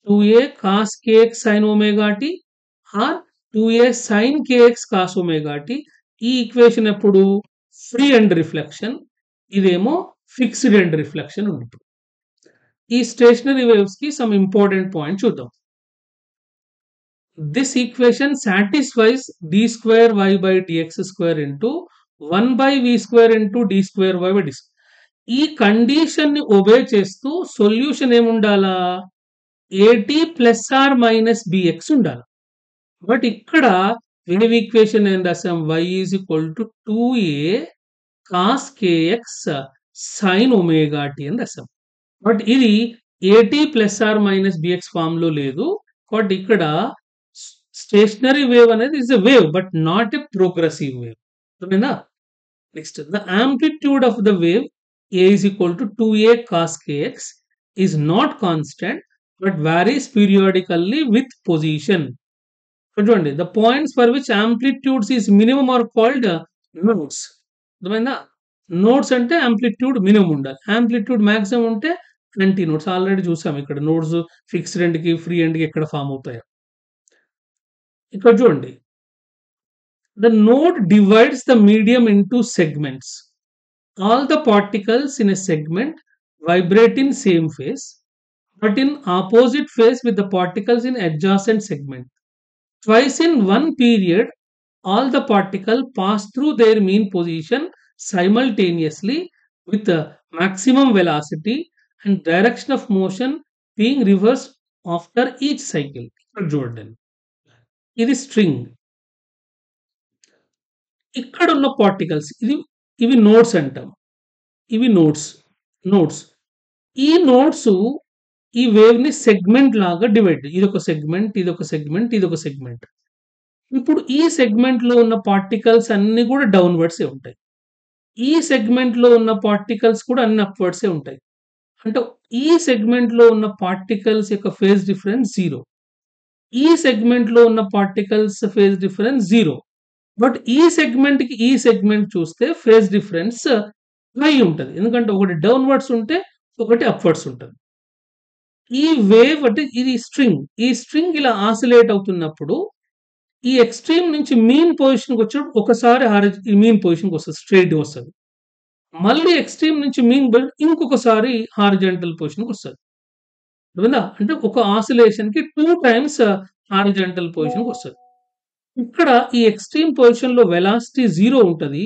S1: 2a cos kx sin omega t or 2a sin kx cos omega t. ఈ equation ఎప్పుడు free end reflection, ఇదేమో fixed end reflection ఉన్నప్పుడు. ఈ stationary waves కి some important point చూద్దాం. This equation satisfies d square y by dx square into 1 by v square into d square y by d square. ఈ condition ని obey చేస్తూ solution ఏముండాలా? at plus or minus bx ఉండాలి. But ఇక్కడ wave equation ఏం రాసాం? y is equal to 2a cos kx sin omega t అని రాసాం. బట్ ఇది at plus or minus bx form లో లేదు. బట్ ఇక్కడ స్టేషనరీ వేవ్ అనేది is a wave but not a progressive wave. అర్థమైందా? Next, the amplitude of the wave a is equal to 2a cos kx is not constant but varies periodically with position. చూడండి, the points for which amplitudes is minimum are called nodes. అర్థమైందా? Nodes అంటే amplitude minimum ఉండాలి, amplitude maximum ఉంటే anti nodes. Already చూసాం ఇక్కడ nodes fixed end కి free end కి ఎక్కడ ఫామ్ అవుతాయో. ఇక్కడ చూడండి, the node divides the medium into segments. All the particles in a segment vibrate in same phase but in opposite phase with the particles in adjacent segment. Twice in one period, all the particles pass through their mean position simultaneously with the maximum velocity and direction of motion being reversed after each cycle. Jordan. ఇది string. ఇక్కడ ఉన్న particles ఇవి nodes అంటాం. ఇవి nodes. ఈ nodes ఈ wave ని segment లాగా డివైడ్. ఇదొక సెగ్మెంట్, ఇదొక సెగ్మెంట్, ఇదొక సెగ్మెంట్. ఇప్పుడు ఈ సెగ్మెంట్ లో ఉన్న పార్టికల్స్ అన్ని కూడా డౌన్వర్డ్సే ఉంటాయి. ఈ సెగ్మెంట్ లో ఉన్న పార్టికల్స్ కూడా అన్ని అప్వర్డ్సే ఉంటాయి. అంటే ఈ సెగ్మెంట్ లో ఉన్న పార్టికల్స్ యొక్క ఫేజ్ డిఫరెన్స్ 0. ఈ సెగ్మెంట్ లో ఉన్న పార్టికల్స్ ఫేజ్ డిఫరెన్స్ 0. బట్ ఈ సెగ్మెంట్ కి ఈ సెగ్మెంట్ చూస్తే ఫేజ్ డిఫరెన్స్ హై ఉంటుంది. ఎందుకంటే ఒకటి డౌన్వర్డ్స్ ఉంటే ఒకటి అప్వర్డ్స్ ఉంటుంది. ఈ వేవ్ అంటే ఇది స్ట్రింగ్. ఈ స్ట్రింగ్ ఇలా ఆసిలేట్ అవుతున్నప్పుడు ఈ ఎక్స్ట్రీమ్ నుంచి మీన్ పొజిషన్కి వచ్చినప్పుడు ఒకసారి మీన్ పొజిషన్కి వస్తుంది, స్ట్రైట్ వస్తుంది. మళ్ళీ ఎక్స్ట్రీమ్ నుంచి మీన్ ఇంకొకసారి హారిజాంటల్ పొజిషన్కి వస్తుంది. అంటే ఒక ఆసిలేషన్ కి 2 times హారిజాంటల్ పొజిషన్కి వస్తుంది. ఇక్కడ ఈ ఎక్స్ట్రీమ్ పొజిషన్ లో వెలాసిటీ 0 ఉంటుంది,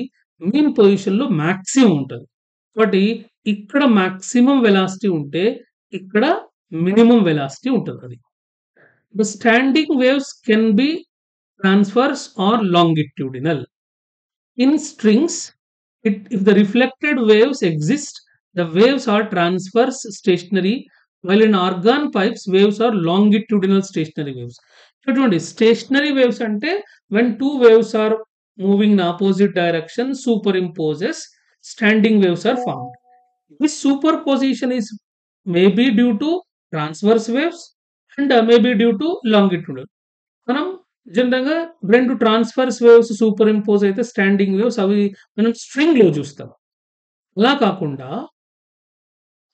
S1: మీన్ పొజిషన్ లో మాక్సిమం ఉంటుంది. కాబట్టి ఇక్కడ మాక్సిమం వెలాసిటీ ఉంటే ఇక్కడ మినిమం వెలాసిటీ ఉంటుంది. అది the standing waves can be transverse or longitudinal. In strings, if the reflected waves exist, the waves are transverse stationary, while in organ pipes waves are longitudinal stationary waves. చూడండి, stationery waves అంటే when two waves are moving in opposite direction superimposes standing waves are formed. This superposition is maybe due to transverse waves and maybe due to longitudinal. మనం జనరల్గా 2 transfers waves super impose అయితే standing waves అవి మనం string లో చూస్తాం. అలా కాకుండా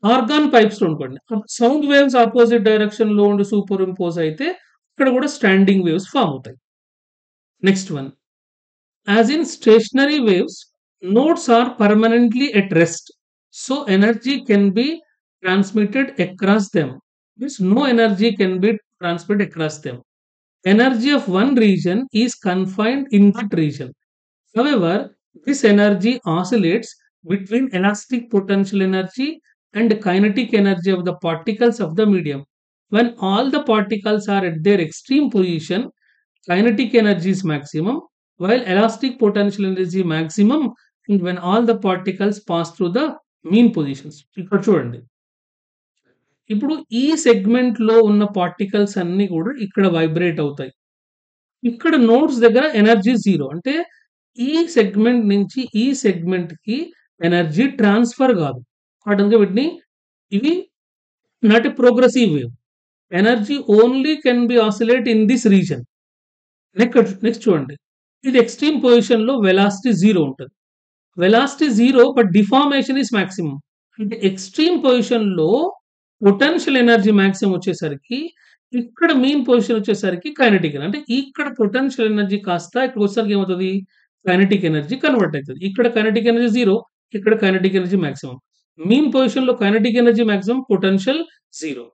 S1: organ pipes లో అనుకోండి, సౌండ్ వేవ్స్ ఆపోజిట్ డైరెక్షన్ లో ఉండి సూపర్ ఇంపోజ్ అయితే ఇక్కడ కూడా స్టాండింగ్ వేవ్స్ ఫామ్ అవుతాయి. Next one, as in stationary waves nodes are permanently at rest, so energy can be transmitted across them. Means no energy can be transmitted across them. Energy of one region is confined in that region. However, this energy oscillates between elastic potential energy and kinetic energy of the particles of the medium. When all the particles are at their extreme position, kinetic energy is maximum, while elastic potential energy maximum when all the particles pass through the mean positions. ఇక్కడ చూడండి. ఇప్పుడు ఈ సెగ్మెంట్‌లో ఉన్న particles అన్నీ కూడా ఇక్కడ vibrate అవుతాయి. ఇక్కడ నోడ్స్ దగ్గర ఎనర్జీ 0. అంటే ఈ సెగ్మెంట్ నుంచి ఈ సెగ్మెంట్‌కి ఎనర్జీ ట్రాన్స్‌ఫర్ గాదు. అందుకే వీటిని ఇవి not a progressive wave. Energy only can be oscillate in this reason. Next చూడండి. ఇది ఎక్స్‌ట్రీమ్ పొజిషన్‌లో వెలాసిటీ 0 ఉంటది. Velocity 0 but deformation is maximum. అంటే ఎక్స్‌ట్రీమ్ పొజిషన్‌లో పొటెన్షియల్ ఎనర్జీ మాక్సిమం వచ్చేసరికి ఇక్కడ మీన్ పొజిషన్ వచ్చేసరికి కైనెటిక్ ఎనర్జీ. అంటే ఇక్కడ పొటెన్షియల్ ఎనర్జీ కాస్త ఇక్కడికొచ్చేసరికి ఏమవుతది? కైనెటిక్ ఎనర్జీ కన్వర్ట్ అయితది. ఇక్కడ కైనెటిక్ ఎనర్జీ 0, ఇక్కడ కైనెటిక్ ఎనర్జీ మాక్సిమం. మీన్ పొజిషన్‌లో kinetic energy maximum, potential 0.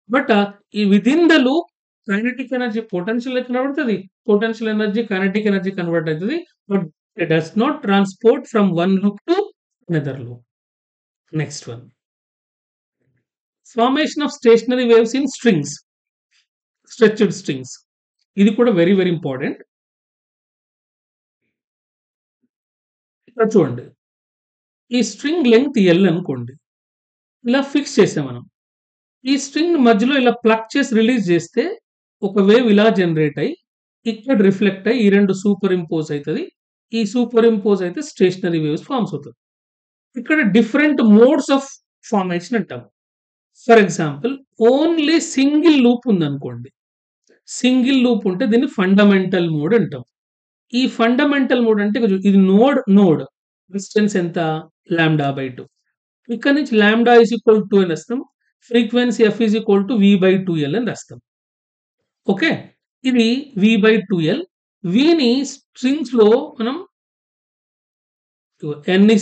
S1: But ఈ within the loop kinetic energy potential convert అవుతది. Potential energy kinetic energy convert అయితది. But it does not transport from one loop to another loop. Next one. Formation of stationary waves in strings. Stretched strings. ఇది కూడా very very important. ఇక్కడ చూడండి. ఈ string length L అనుకోండి. ఇలా fix చేసాం మనం. ఈ స్ట్రింగ్ మధ్యలో ఇలా ప్లగ్ చేసి రిలీజ్ చేస్తే ఒక వేవ్ ఇలా జనరేట్ అయ్యి ఇక్కడ రిఫ్లెక్ట్ అయ్యి ఈ రెండు సూపర్ ఇంపోజ్ అవుతది. ఈ సూపర్ ఇంపోజ్ అయితే స్టేషనరీ వేవ్స్ ఫార్మ్స్ అవుతది. ఇక్కడ డిఫరెంట్ మోడ్స్ ఆఫ్ ఫార్మేషన్ అంటాం. For example only single loop ఉందనుకోండి. సింగిల్ లూప్ ఉంటే దీన్ని ఫండమెంటల్ మోడ్ అంటాం. ఈ ఫండమెంటల్ మోడ్ అంటే ఇది నోడ్ డిస్టెన్స్ ఎంత? λ/2. ఇక్కడ నుంచి λ = 2 అని రాస్తాం. ఫ్రీక్వెన్సీ f = v/2l అని రాస్తాం. ఓకే. ఇది v/2l. vని స్ట్రింగ్స్ లో మనం n =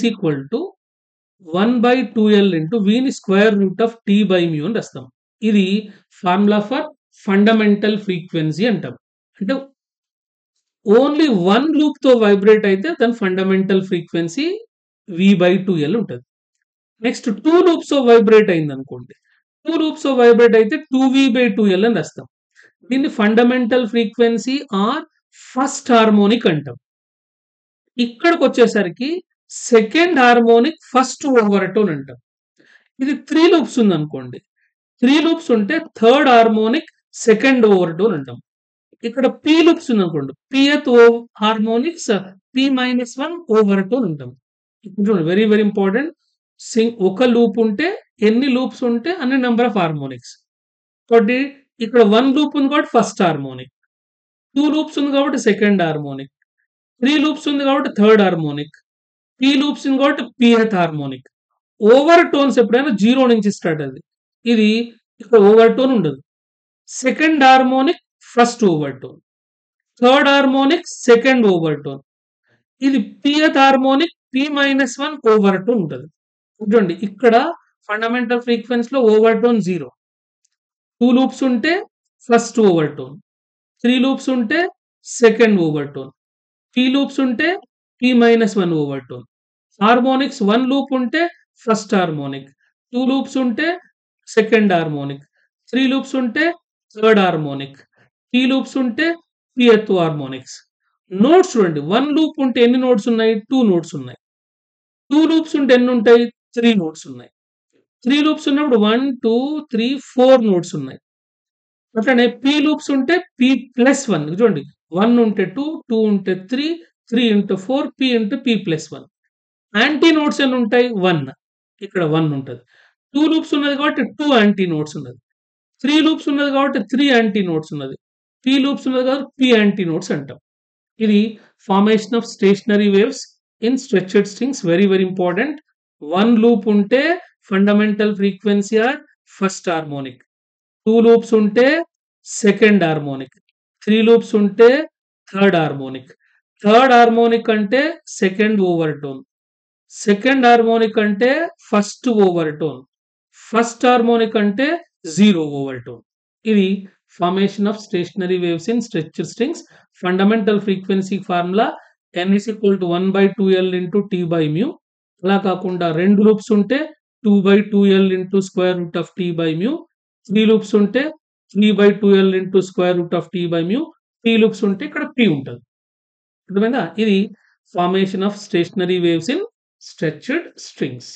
S1: 1/2l into vని స్క్వేర్ రూట్ ఆఫ్ t/mu అని రాస్తాం. ఇది ఫార్ములా ఫర్ ఫండమెంటల్ ఫ్రీక్వెన్సీ అంటాం. అంటే ఓన్లీ వన్ లూప్ తో వైబ్రేట్ అయితే దాని ఫండమెంటల్ ఫ్రీక్వెన్సీ v/2l ఉంటది. నెక్స్ట్ 2 లూప్స్ వైబ్రేట్ అయింది అనుకోండి. 2 లూప్స్ వైబ్రేట్ అయితే 2v/2l అని రాస్తాం. దీన్ని fundamental frequency or first harmonic అంటాం. ఇక్కడికి వచ్చేసరికి సెకండ్ హార్మోనిక్ ఫస్ట్ ఓవర్టోన్ అంటాం. ఇది 3 లూప్స్ ఉంది అనుకోండి. 3 లూప్స్ ఉంటే థర్డ్ హార్మోనిక్ సెకండ్ ఓవర్టోన్ అంటాం. ఇక్కడ p లూప్స్ ఉంది అనుకోండి. pth హార్మోనిక్స్ p-1 ఓవర్టోన్ అంటాం. ఇప్పుడు చూడండి వెరీ వెరీ ఇంపార్టెంట్. ఒక లూప్ ఉంటే ఎన్ని లూప్స్ ఉంటే అన్ని నెంబర్ ఆఫ్ హార్మోనిక్స్. కాబట్టి ఇక్కడ 1 లూప్ ఉంది కాబట్టి ఫస్ట్ హార్మోనిక్, 2 లూప్స్ ఉంది కాబట్టి సెకండ్ హార్మోనిక్, 3 లూప్స్ ఉంది కాబట్టి థర్డ్ హార్మోనిక్, p లూప్స్ ఉంది కాబట్టి pth హార్మోనిక్. ఓవర్ టోన్స్ ఎప్పుడైనా 0 నుంచి స్టార్ట్ అది. ఇది ఇక్కడ ఓవర్ టోన్ ఉండదు. Second harmonic first over tone, third harmonic second overtone. ఇది pth harmonic p-1 over tone ఉంటుంది. చూడండి ఇక్కడ ఫండమెంటల్ ఫ్రీక్వెన్సీలో ఓవర్ టోన్ 0. 2 లూప్స్ ఉంటే ఫస్ట్ ఓవర్ టోన్, 3 లూప్స్ ఉంటే సెకండ్ ఓవర్ టోన్, 3 లూప్స్ ఉంటే p-1 over tone. Harmonics 1 loop ఉంటే first harmonic, 2 loops ఉంటే సెకండ్ హార్మోనిక్, 3 లూప్స్ ఉంటే థర్డ్ హార్మోనిక్, 3 లూప్స్ ఉంటే pth హార్మోనిక్స్. నోట్స్ చూడండి. 1 లూప్ ఉంటే ఎన్ని నోట్స్ ఉన్నాయి? 2 నోట్స్ ఉన్నాయి. 2 లూప్స్ ఉంటే ఎన్ని ఉంటాయి? 3 నోట్స్ ఉన్నాయి. 3 లూప్స్ ఉన్నప్పుడు 1, 2, 3, 4 నోట్స్ ఉన్నాయి. అట్లనే p లూప్స్ ఉంటే p+1 చూడండి. 1 ఉంటే 2, 2 ఉంటే 3, 3 into 4, p into p+1. Anti notes ఎన్ని ఉంటాయి? 1. ఇక్కడ 1 ఉంటది. 2 లూప్స్ ఉన్నది కాబట్టి 2 యాంటీ నోట్స్ ఉన్నది. 3 లూప్స్ ఉన్నది కాబట్టి 3 యాంటీ నోట్స్ ఉన్నది. p లూప్స్ ఉన్నది కాబట్టి p యాంటీ నోట్స్ అంటాం. ఇది formation of stationary waves in stretched strings. Very very important. 1 loop ఉంటే fundamental frequency or first harmonic, 2 loops ఉంటే సెకండ్ హార్మోనిక్, 3 లూప్స్ ఉంటే థర్డ్ హార్మోనిక్, థర్డ్ హార్మోనిక్ అంటే second overtone, second harmonic అంటే first overtone, first harmonic అంటే 0 overtone. ఇది formation of stationary waves in stretched strings. Fundamental frequency formula n = 1/2l into t/mu. అలా కాకుండా 2 loops ఉంటే 2/2l into square root of t/mu, 3 loops ఉంటే 3/2l into square root of t/mu, P loops ఉంటే ఇక్కడ P ఉంటది. అర్థమైందా? ఇది formation of stationary waves in stretched strings.